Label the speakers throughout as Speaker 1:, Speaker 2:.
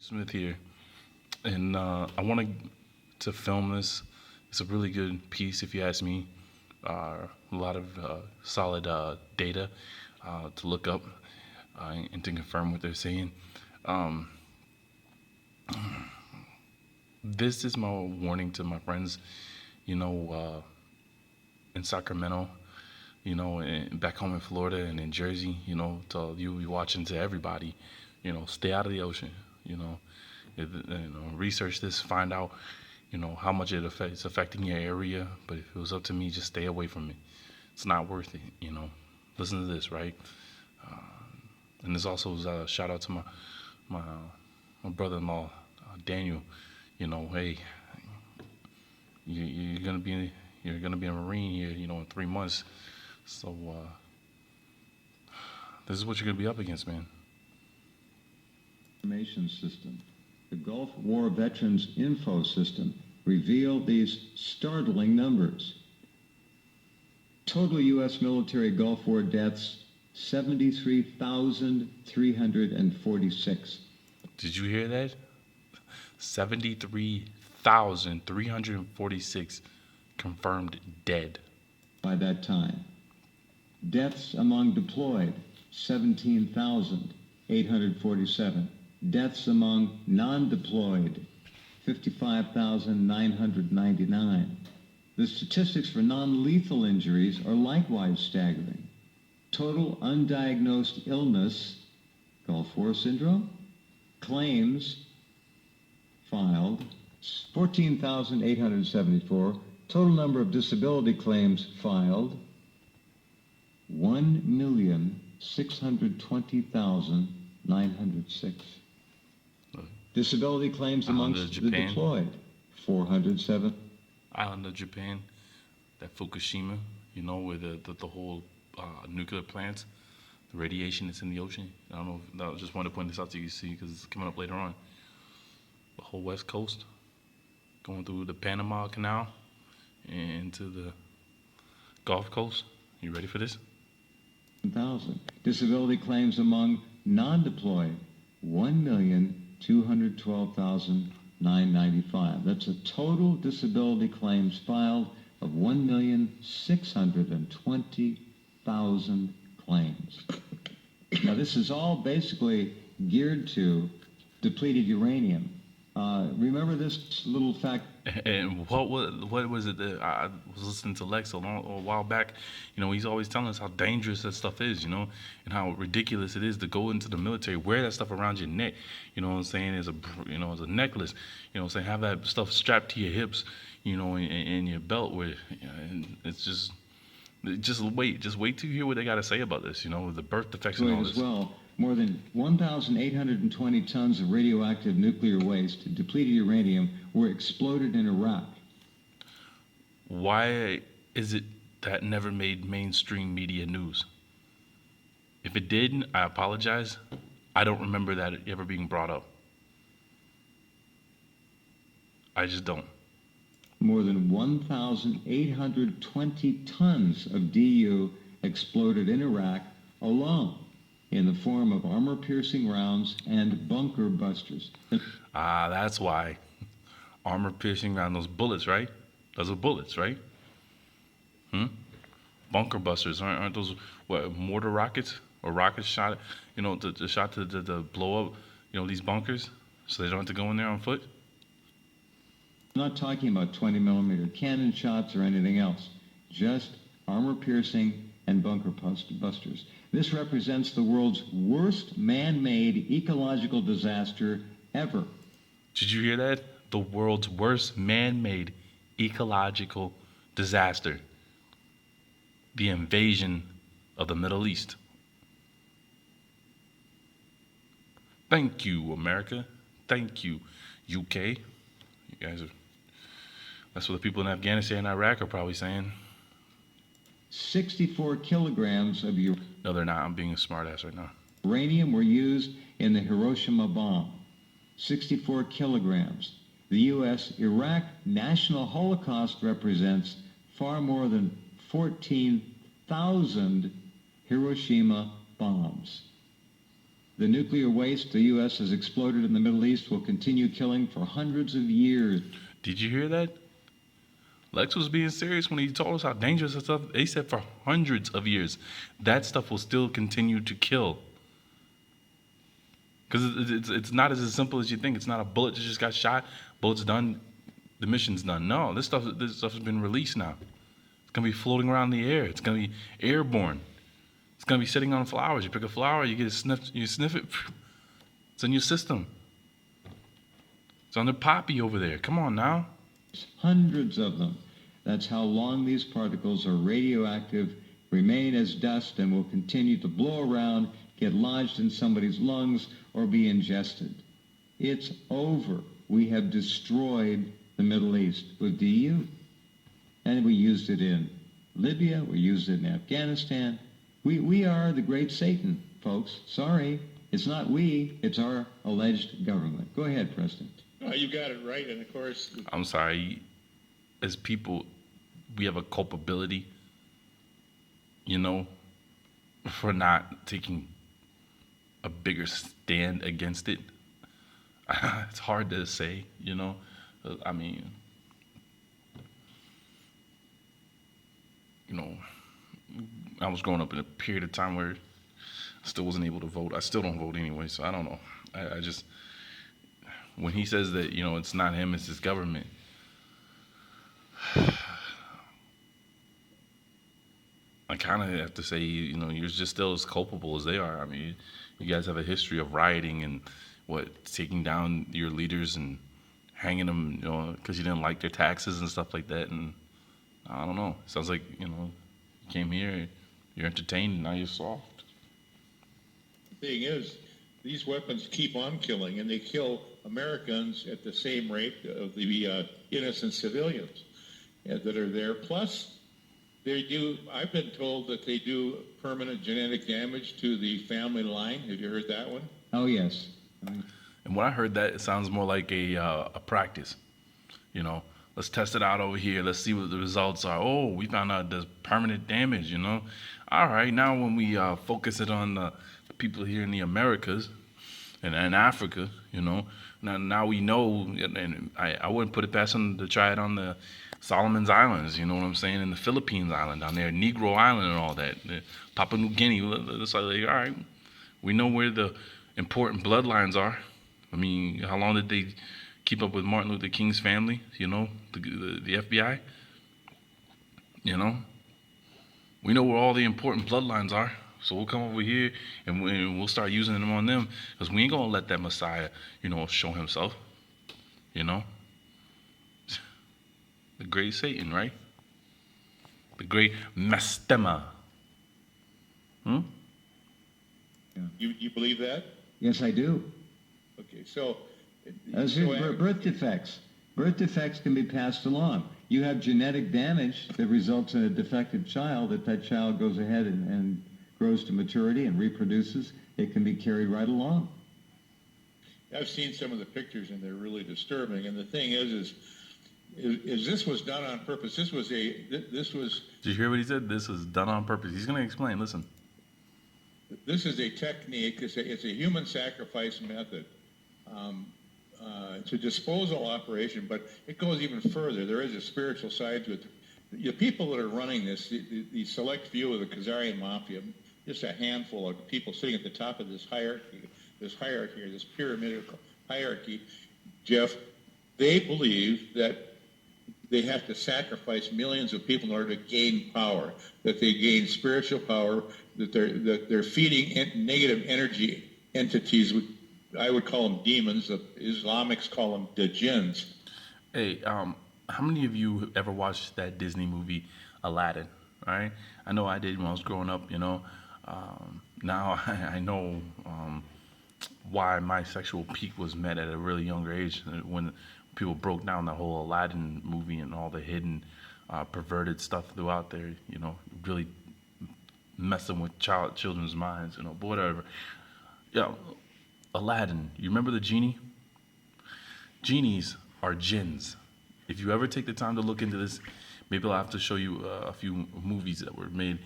Speaker 1: Smith here, and I wanted to film this. It's a really good piece, if you ask me. A lot of solid data to look up and to confirm what they're saying. Um, this is my warning to my friends, you know, in Sacramento, and back home in Florida and in Jersey, to you be watching, to everybody, stay out of the ocean, you know, research this, find out, how much it's affecting your area. But if it was up to me, just stay away from it. It's not worth it. Listen to this, right? And this also was a shout out to my my brother-in-law, Daniel. Hey, you're gonna be a Marine here, in 3 months. So this is what you're gonna be up against, man.
Speaker 2: Information system, the Gulf War Veterans Info System, revealed these startling numbers. Total U.S. military Gulf War deaths, 73,346.
Speaker 1: Did you hear that? 73,346 confirmed dead.
Speaker 2: By that time. Deaths among deployed, 17,847. Deaths among non-deployed, 55,999. The statistics for non-lethal injuries are likewise staggering. Total undiagnosed illness, Gulf War syndrome, claims filed, 14,874. Total number of disability claims filed, 1,620,906. Disability claims amongst the deployed, 407.
Speaker 1: Island of Japan, that Fukushima, where the whole nuclear plants, the radiation that's in the ocean. I don't know. I just wanted to point this out to you, see, because it's coming up later on. The whole West Coast, going through the Panama Canal and into the Gulf Coast. You ready for this?
Speaker 2: 1,000. Disability claims among non-deployed, 1,212,995. That's a total disability claims filed of 1,620,000 claims. Now, this is all basically geared to depleted uranium. Remember this little fact?
Speaker 1: And what was it that I was listening to Lex a while back? He's always telling us how dangerous that stuff is, and how ridiculous it is to go into the military, wear that stuff around your neck. You know what I'm saying? As a necklace. Saying have that stuff strapped to your hips, in your belt. Where and it's just wait till you hear what they got to say about this. The birth defects and all this.
Speaker 2: As well. More than 1,820 tons of radioactive nuclear waste, depleted uranium, were exploded in Iraq.
Speaker 1: Why is it that never made mainstream media news? If it did, I apologize. I don't remember that ever being brought up. I just don't.
Speaker 2: More than 1,820 tons of DU exploded in Iraq alone, in the form of armor-piercing rounds and bunker busters.
Speaker 1: That's why. Armor-piercing round, those bullets, right? Those are bullets, right? Bunker busters, aren't those mortar rockets or rockets shot? The shot to blow up, these bunkers, so they don't have to go in there on foot.
Speaker 2: I'm not talking about 20-millimeter cannon shots or anything else. Just armor-piercing and bunker busters. This represents the world's worst man-made ecological disaster ever.
Speaker 1: Did you hear that? The world's worst man-made ecological disaster. The invasion of the Middle East. Thank you, America. Thank you, UK. You guys are... That's what the people in Afghanistan and Iraq are probably saying.
Speaker 2: 64 kilograms of uranium.
Speaker 1: No, they're not. I'm being a smartass right now.
Speaker 2: Uranium were used in the Hiroshima bomb. 64 kilograms. The U.S.-Iraq National Holocaust represents far more than 14,000 Hiroshima bombs. The nuclear waste the U.S. has exploded in the Middle East will continue killing for hundreds of years.
Speaker 1: Did you hear that? Lex was being serious when he told us how dangerous that stuff. They said for hundreds of years, that stuff will still continue to kill. Because it's not as simple as you think. It's not a bullet that just got shot, bullet's done, the mission's done. No, this stuff has been released now. It's gonna be floating around the air. It's gonna be airborne. It's gonna be sitting on flowers. You pick a flower, you get a sniff, you sniff it. It's in your system. It's on the poppy over there. Come on now.
Speaker 2: Hundreds of them. That's how long these particles are radioactive, remain as dust, and will continue to blow around, get lodged in somebody's lungs, or be ingested. It's over. We have destroyed the Middle East with DU. And we used it in Libya. We used it in Afghanistan. We are the great Satan, folks. Sorry. It's not we. It's our alleged government. Go ahead, President.
Speaker 3: You got it right. And, of course,
Speaker 1: I'm sorry. As people, we have a culpability, for not taking a bigger stand against it. It's hard to say, I mean, I was growing up in a period of time where I still wasn't able to vote. I still don't vote anyway, so I don't know. I just, when he says that, it's not him, it's his government, I kind of have to say, you're just still as culpable as they are. I mean, you guys have a history of rioting and taking down your leaders and hanging them, because you didn't like their taxes and stuff like that. And I don't know. It sounds like, you came here, you're entertained, and now you're soft.
Speaker 3: the thing is, these weapons keep on killing, and they kill Americans at the same rate of the innocent civilians that are there. Plus, they do. I've been told that they do permanent genetic damage to the family line. Have you heard that one?
Speaker 2: Oh, yes.
Speaker 1: And when I heard that, it sounds more like a practice. Let's test it out over here. Let's see what the results are. Oh, we found out there's permanent damage. All right, now when we focus it on the people here in the Americas and Africa, now we know, and I wouldn't put it past them to try it on the Solomon's Islands, you know what I'm saying, in the Philippines Island, down there, Negro Island and all that, Papua New Guinea. It's like, all right, we know where the important bloodlines are. I mean, how long did they keep up with Martin Luther King's family, the FBI? We know where all the important bloodlines are. So we'll come over here and we'll start using them on them, because we ain't going to let that Messiah, show himself. The great Satan, right? The great Mastema.
Speaker 3: You believe that?
Speaker 2: Yes, I do.
Speaker 3: Okay, so...
Speaker 2: Birth defects. Birth defects can be passed along. You have genetic damage that results in a defective child. If that child goes ahead and grows to maturity and reproduces, it can be carried right along.
Speaker 3: I've seen some of the pictures, and they're really disturbing. And the thing is this was done on purpose. This was. Did
Speaker 1: you hear what he said? This was done on purpose. He's going to explain. Listen.
Speaker 3: This is a technique. It's a human sacrifice method. It's a disposal operation, but it goes even further. There is a spiritual side to it. The people that are running this, the select few of the Khazarian Mafia, just a handful of people sitting at the top of this hierarchy, this pyramidal hierarchy, Jeff, they believe that they have to sacrifice millions of people in order to gain power, that they gain spiritual power, that they're feeding negative energy entities. I would call them demons. The Islamics call them the jinns.
Speaker 1: Hey, how many of you ever watched that Disney movie Aladdin? All right, I know I did when I was growing up. Now I know why my sexual peak was met at a really younger age, when people broke down the whole Aladdin movie and all the hidden perverted stuff throughout there. Really messing with children's minds. But whatever. Yeah. Aladdin, you remember the genie? Genies are jinns. If you ever take the time to look into this, maybe I'll have to show you a few movies that were made,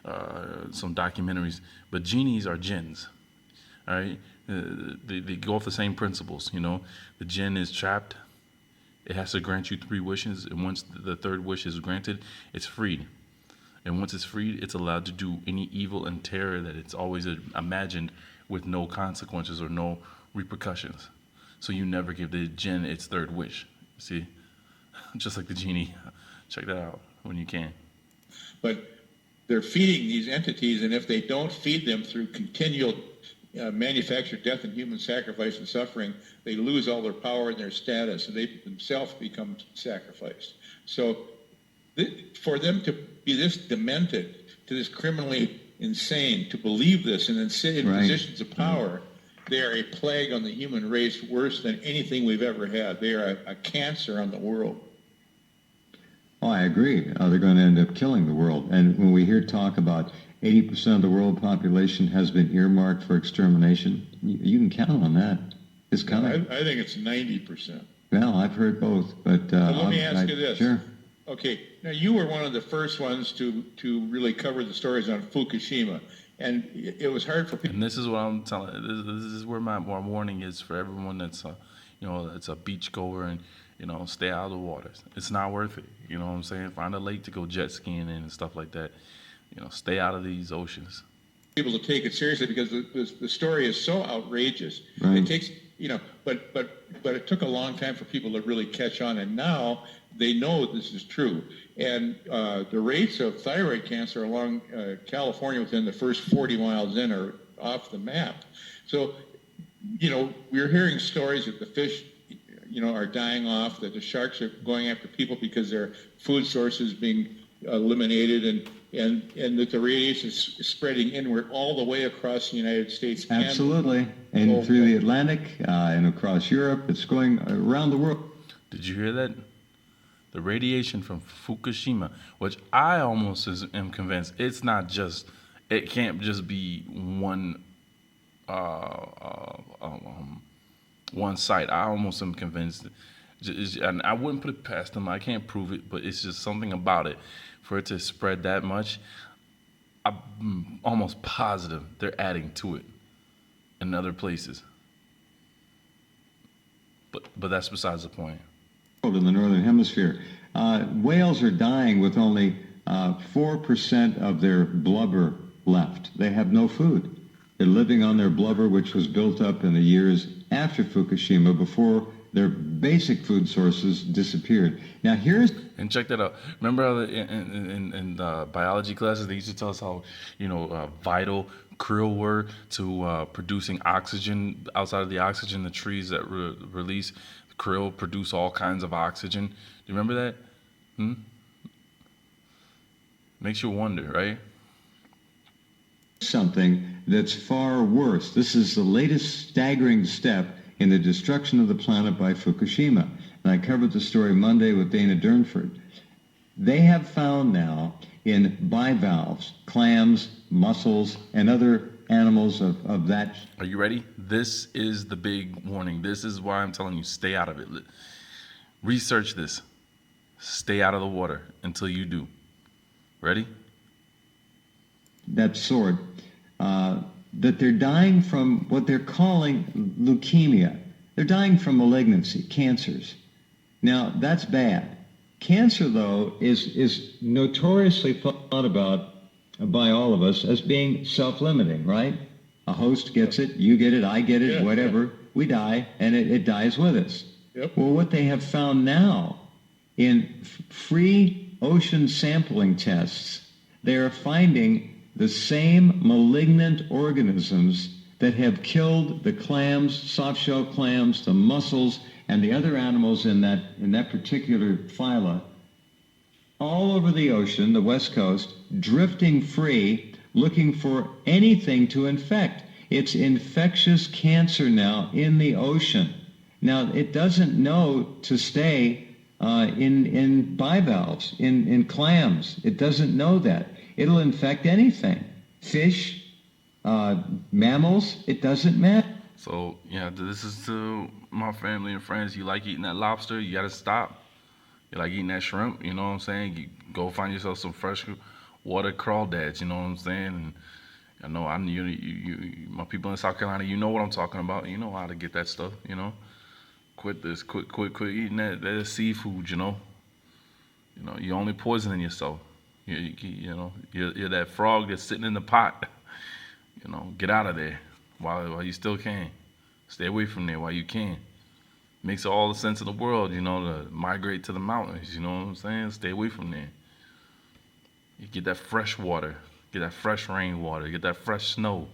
Speaker 1: some documentaries. But genies are jinns. All right, they go off the same principles. You know, the jinn is trapped. It has to grant you three wishes, and once the third wish is granted, it's freed. And once it's freed, it's allowed to do any evil and terror that it's always imagined with no consequences or no repercussions. So you never give the jinn its third wish. See? Just like the genie. Check that out when you can.
Speaker 3: But they're feeding these entities, and if they don't feed them through continual manufactured death and human sacrifice and suffering, they lose all their power and their status, and they themselves become sacrificed. So for them to be this demented, to this criminally insane, to believe this and then sit in positions of power, they are a plague on the human race worse than anything we've ever had. They are a cancer on the world.
Speaker 2: Oh, I agree. They're going to end up killing the world. And when we hear talk about 80% of the world population has been earmarked for extermination, you can count on that. It's coming.
Speaker 3: I think it's 90%.
Speaker 2: Well, I've heard both, but
Speaker 3: let me ask you this.
Speaker 2: Sure.
Speaker 3: Okay, now you were one of the first ones to really cover the stories on Fukushima, and it was hard for people.
Speaker 1: And this is what I'm telling. This is where my warning is for everyone that's that's a beach goer and stay out of the waters. It's not worth it. You know what I'm saying? Find a lake to go jet skiing in and stuff like that. Stay out of these oceans.
Speaker 3: People to take it seriously because the story is so outrageous.
Speaker 2: Right.
Speaker 3: It takes but it took a long time for people to really catch on, and now they know this is true. And the rates of thyroid cancer along California within the first 40 miles in are off the map. So, we're hearing stories that the fish, are dying off, that the sharks are going after people because their food sources being eliminated, and that the radiation is spreading inward all the way across the United States.
Speaker 2: Absolutely. And through the Atlantic and across Europe. It's going around the world.
Speaker 1: Did you hear that? The radiation from Fukushima, which I almost am convinced it can't just be one one site. I almost am convinced, and I wouldn't put it past them. I can't prove it, but it's just something about it. For it to spread that much, I'm almost positive they're adding to it in other places. But that's besides the point.
Speaker 2: In the Northern Hemisphere, whales are dying with only 4% of their blubber left. They have no food. They're living on their blubber, which was built up in the years after Fukushima, before their basic food sources disappeared. Now
Speaker 1: and check that out. Remember how in biology classes they used to tell us how vital krill were to producing oxygen. Outside of the oxygen, the trees that release krill produce all kinds of oxygen. Do you remember that? Makes you wonder, right?
Speaker 2: Something that's far worse. This is the latest staggering step in the destruction of the planet by Fukushima. And I covered the story Monday with Dana Durnford. They have found now in bivalves, clams, mussels, and other animals of that.
Speaker 1: Are you ready? This is the big warning. This is why I'm telling you, stay out of it. Research this. Stay out of the water until you do. Ready?
Speaker 2: That sort. That they're dying from what they're calling leukemia. They're dying from malignancy, cancers. Now, that's bad. Cancer, though, is notoriously thought about by all of us as being self-limiting, right? A host gets it, you get it, I get it, whatever. We die, and it dies with us.
Speaker 3: Yep.
Speaker 2: Well, what they have found now in free ocean sampling tests, they are finding the same malignant organisms that have killed the clams, soft-shell clams, the mussels, and the other animals in that particular phyla, all over the ocean, the West Coast, drifting free, looking for anything to infect. It's infectious cancer now in the ocean. Now, it doesn't know to stay in bivalves, in clams. It doesn't know that. It'll infect anything. Fish, mammals, it doesn't matter.
Speaker 1: So, yeah, this is to my family and friends. You like eating that lobster, you got to stop. You like eating that shrimp, you know what I'm saying? You go find yourself some fresh water crawdads, you know what I'm saying? And I know my people in South Carolina, you know what I'm talking about. You know how to get that stuff. Quit eating that seafood. You're only poisoning yourself. You're that frog that's sitting in the pot. Get out of there while you still can. Stay away from there while you can. Makes all the sense in the world, to migrate to the mountains. You know what I'm saying? Stay away from there. You get that fresh water, get that fresh rainwater, get that fresh snow.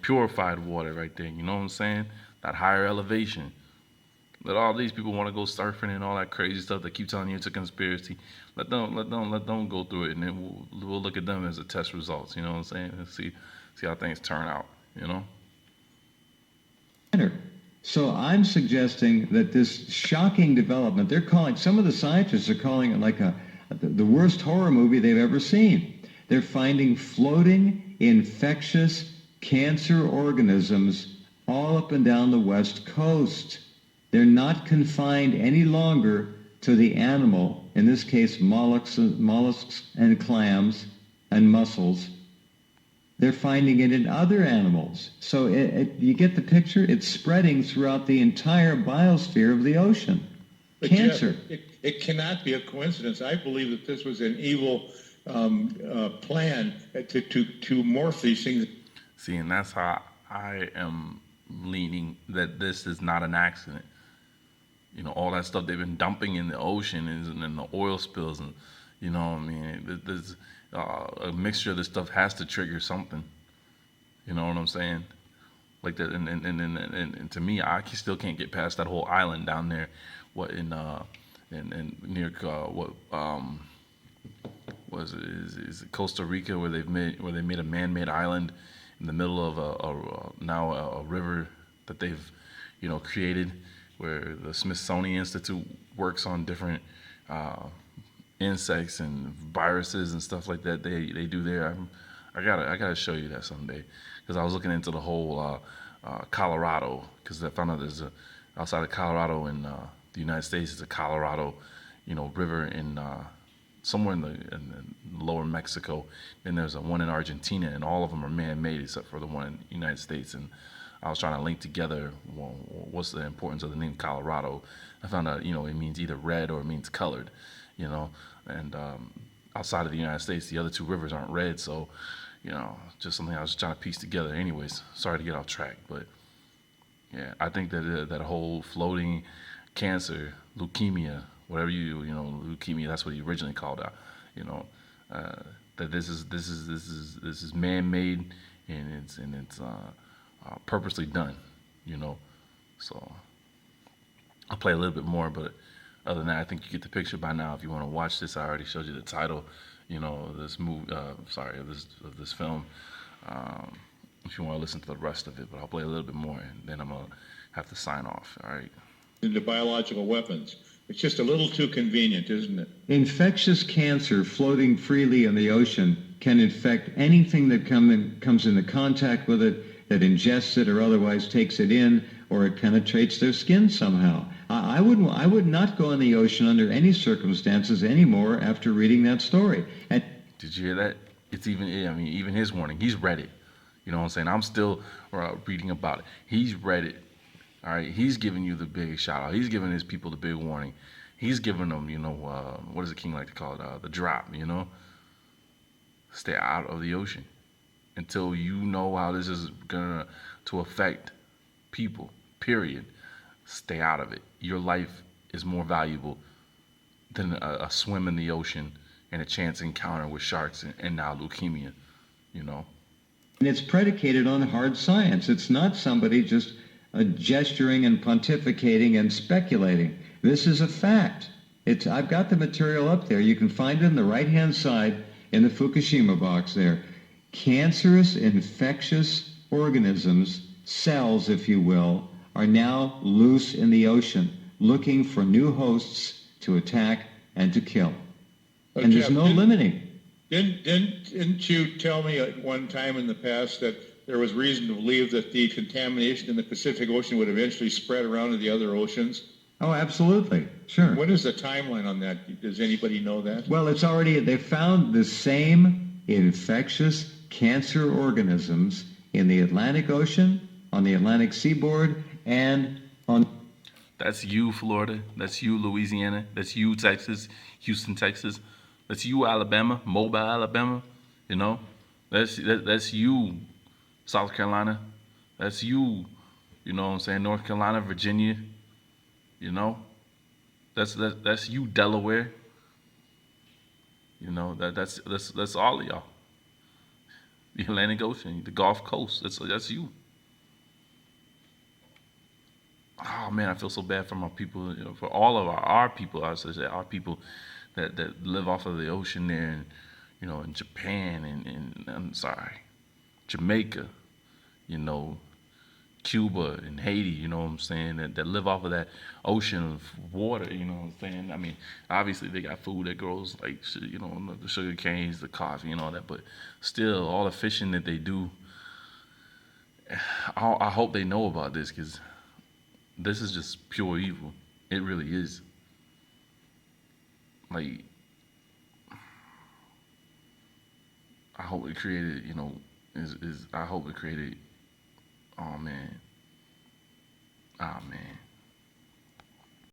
Speaker 1: Purified water right there. You know what I'm saying? That higher elevation. Let all these people want to go surfing and all that crazy stuff. They keep telling you it's a conspiracy. Let them go through it, and then we'll look at them as a test results. You know what I'm saying? And see how things turn out.
Speaker 2: So I'm suggesting that this shocking development, some of the scientists are calling it like the worst horror movie they've ever seen. They're finding floating infectious cancer organisms all up and down the West Coast. They're not confined any longer to the animal, in this case mollusks and clams and mussels. They're finding it in other animals. So you get the picture? It's spreading throughout the entire biosphere of the ocean.
Speaker 3: But
Speaker 2: Cancer.
Speaker 3: Jeff, it cannot be a coincidence. I believe that this was an evil plan to morph these things.
Speaker 1: See, and that's how I am leaning, that this is not an accident. All that stuff they've been dumping in the ocean and the oil spills, and there's a mixture of this stuff has to trigger something. You know what I'm saying? Like that, and to me, I still can't get past that whole island down there. What in near what was it? Is it Costa Rica, where they made a man-made island in the middle of a river that they've created, where the Smithsonian Institute works on different insects and viruses and stuff like that. They do there. I gotta show you that someday, because I was looking into the whole Colorado, because I found out there's outside of Colorado in the United States, is a Colorado river in somewhere in the lower Mexico. Then there's one in Argentina, and all of them are man-made except for the one in the United States. And I was trying to link together, well, what's the importance of the name Colorado. I found out, it means either red or it means colored, and outside of the United States, the other two rivers aren't red. So, just something I was trying to piece together. Anyways, sorry to get off track, but yeah, I think that whole floating cancer, leukemia, whatever leukemia, that's what he originally called out, that this is man-made, and it's purposely done, So I'll play a little bit more, but other than that, I think you get the picture by now. If you want to watch this, I already showed you the title, of this movie. Of this film. If you want to listen to the rest of it, but I'll play a little bit more, and then I'm gonna have to sign off. All right.
Speaker 3: Into biological weapons. It's just a little too convenient, isn't it?
Speaker 2: Infectious cancer floating freely in the ocean can infect anything that comes into contact with it, that ingests it or otherwise takes it in, or it penetrates their skin somehow. I would not go in the ocean under any circumstances anymore after reading that story. And
Speaker 1: did you hear that? It's even his warning. He's read it. You know what I'm saying? I'm still reading about it. He's read it. All right. He's giving you the big shout out. He's giving his people the big warning. He's giving them, what does the king like to call it? The drop. Stay out of the ocean until you know how this is gonna to affect people. Period. Stay out of it. Your life is more valuable than a swim in the ocean and a chance encounter with sharks and now leukemia,
Speaker 2: And it's predicated on hard science. It's not somebody just gesturing and pontificating and speculating. This is a fact. I've got the material up there. You can find it on the right-hand side in the Fukushima box there. Cancerous, infectious organisms, cells, if you will, are now loose in the ocean, looking for new hosts to attack and to kill. And there's no limiting.
Speaker 3: Didn't you tell me at one time in the past that there was reason to believe that the contamination in the Pacific Ocean would eventually spread around to the other oceans?
Speaker 2: Oh, absolutely. Sure.
Speaker 3: What is the timeline on that? Does anybody know that?
Speaker 2: Well, they found the same infectious cancer organisms in the Atlantic Ocean, on the Atlantic seaboard, and on...
Speaker 1: That's you, Florida. That's you, Louisiana. That's you, Texas, Houston, Texas. That's you, Alabama, Mobile, Alabama. You know, that's you, South Carolina. That's you. You know what I'm saying? North Carolina, Virginia. You know, that's you, Delaware. You know that's all of y'all. The Atlantic Ocean, the Gulf Coast. That's you. Oh man, I feel so bad for my people, you know, for all of our people. I should say our people that live off of the ocean there, and you know, in Japan and I'm sorry, Jamaica, you know, Cuba and Haiti. You know what I'm saying? That live off of that ocean of water. You know what I'm saying? I mean, obviously they got food that grows like you know the sugar canes, the coffee, and all that, but still, all the fishing that they do. I hope they know about this because this is just pure evil. It really is. Like, I hope it created, you know, is I hope it created, oh man. Oh man.